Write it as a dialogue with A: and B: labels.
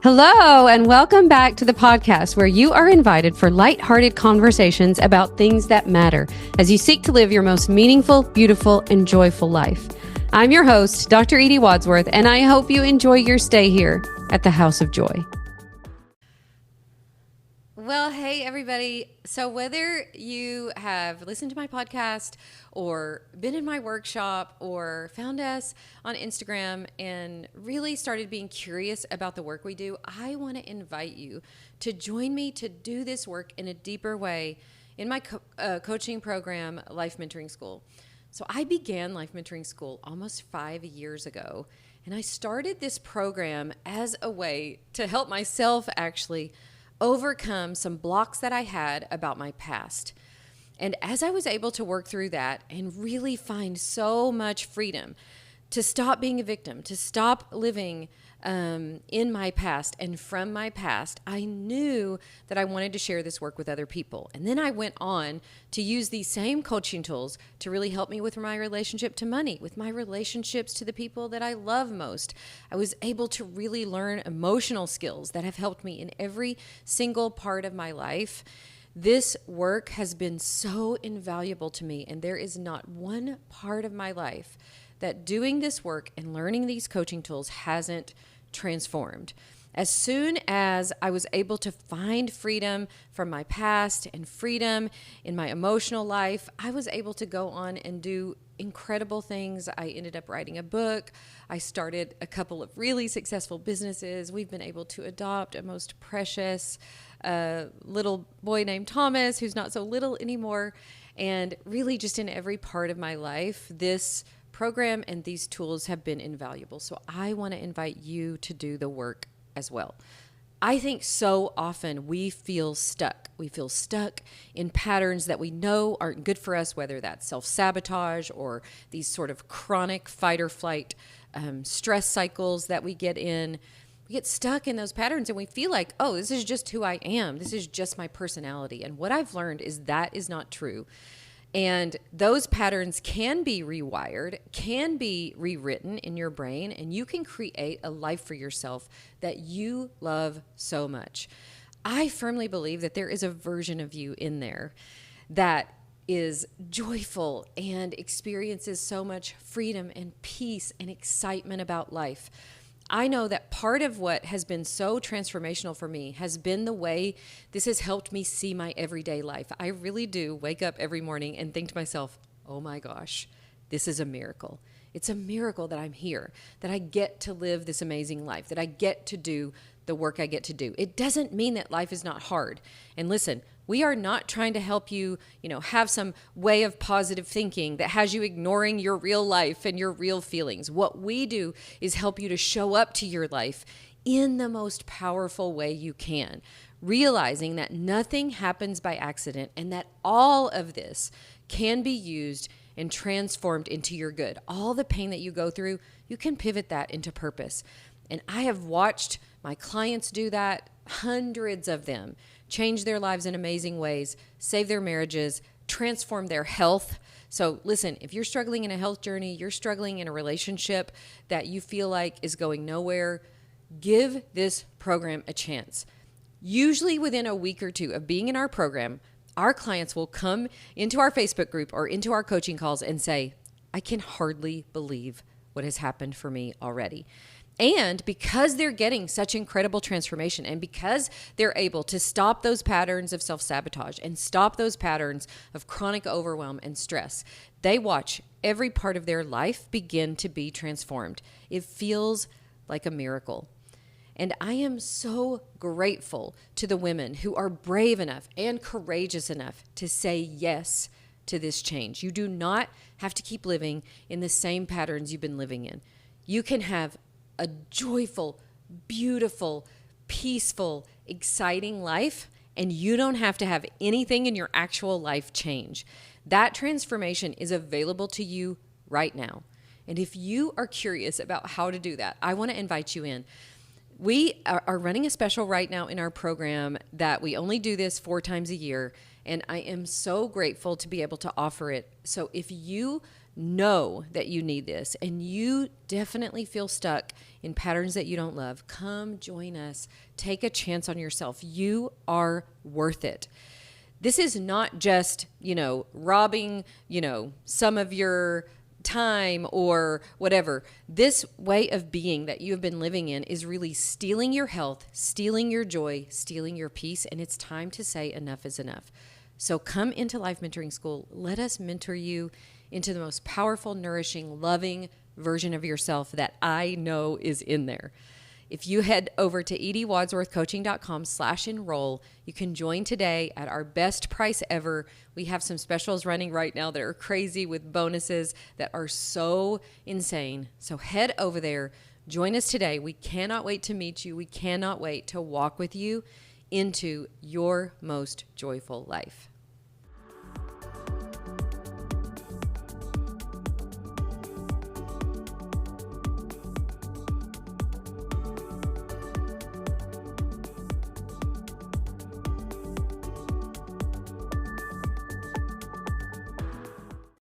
A: Hello, and welcome back to the podcast where you are invited for lighthearted conversations about things that matter as you seek to live your most meaningful, beautiful, and joyful life. I'm your host, Dr. Edie Wadsworth, and I hope you enjoy your stay here at the House of Joy. Well, hey, everybody. So whether you have listened to my podcast or been in my workshop or found us on Instagram and really started being curious about the work we do, I want to invite you to join me to do this work in a deeper way in my coaching program, Life Mentoring School. So I began Life Mentoring School almost 5 years ago, and I started this program as a way to help myself actually overcome some blocks that I had about my past. And as I was able to work through that and really find so much freedom to stop being a victim, to stop living in my past and from my past, I knew that I wanted to share this work with other people. And then I went on to use these same coaching tools to really help me with my relationship to money, with my relationships to the people that I love most. I was able to really learn emotional skills that have helped me in every single part of my life. This work has been so invaluable to me, and there is not one part of my life that doing this work and learning these coaching tools hasn't transformed. As soon as I was able to find freedom from my past and freedom in my emotional life, I was able to go on and do incredible things. I ended up writing a book. I started a couple of really successful businesses. We've been able to adopt a most precious little boy named Thomas, who's not so little anymore. And really just in every part of my life, this program and these tools have been invaluable. So I want to invite you to do the work as well. I think so often we feel stuck. We feel stuck in patterns that we know aren't good for us, whether that's self-sabotage or these sort of chronic fight or flight stress cycles that we get in. We get stuck in those patterns and we feel like, oh, this is just who I am. This is just my personality. And what I've learned is that is not true. And those patterns can be rewired, can be rewritten in your brain, and you can create a life for yourself that you love so much. I firmly believe that there is a version of you in there that is joyful and experiences so much freedom and peace and excitement about life. I know that part of what has been so transformational for me has been the way this has helped me see my everyday life. I really do wake up every morning and think to myself, oh my gosh, this is a miracle. It's a miracle that I'm here, that I get to live this amazing life, that I get to do the work I get to do. It doesn't mean that life is not hard. And listen, we are not trying to help you, have some way of positive thinking that has you ignoring your real life and your real feelings. What we do is help you to show up to your life in the most powerful way you can, realizing that nothing happens by accident and that all of this can be used and transformed into your good. All the pain that you go through, you can pivot that into purpose. And I have watched my clients do that, hundreds of them, change their lives in amazing ways, save their marriages, transform their health. So listen, if you're struggling in a health journey, you're struggling in a relationship that you feel like is going nowhere, give this program a chance. Usually within a week or two of being in our program, our clients will come into our Facebook group or into our coaching calls and say, I can hardly believe what has happened for me already. And because they're getting such incredible transformation and because they're able to stop those patterns of self-sabotage and stop those patterns of chronic overwhelm and stress, they watch every part of their life begin to be transformed. It feels like a miracle. And I am so grateful to the women who are brave enough and courageous enough to say yes to this change. You do not have to keep living in the same patterns you've been living in. You can have a joyful, beautiful, peaceful, exciting life, and you don't have to have anything in your actual life change. That transformation is available to you right now. And if you are curious about how to do that, I want to invite you in. We are running a special right now in our program that we only do this 4 times a year, and I am so grateful to be able to offer it. So if you know that you need this and you definitely feel stuck in patterns that you don't love, come join us. Take a chance on yourself. You are worth it. This is not just, robbing, some of your time or whatever. This way of being that you have been living in is really stealing your health, stealing your joy, stealing your peace, and it's time to say enough is enough. So come into Life Mentoring School. Let us mentor you into the most powerful, nourishing, loving version of yourself that I know is in there. If you head over to ediewadsworthcoaching.com/enroll, you can join today at our best price ever. We have some specials running right now that are crazy with bonuses that are so insane. So head over there, join us today. We cannot wait to meet you. We cannot wait to walk with you into your most joyful life.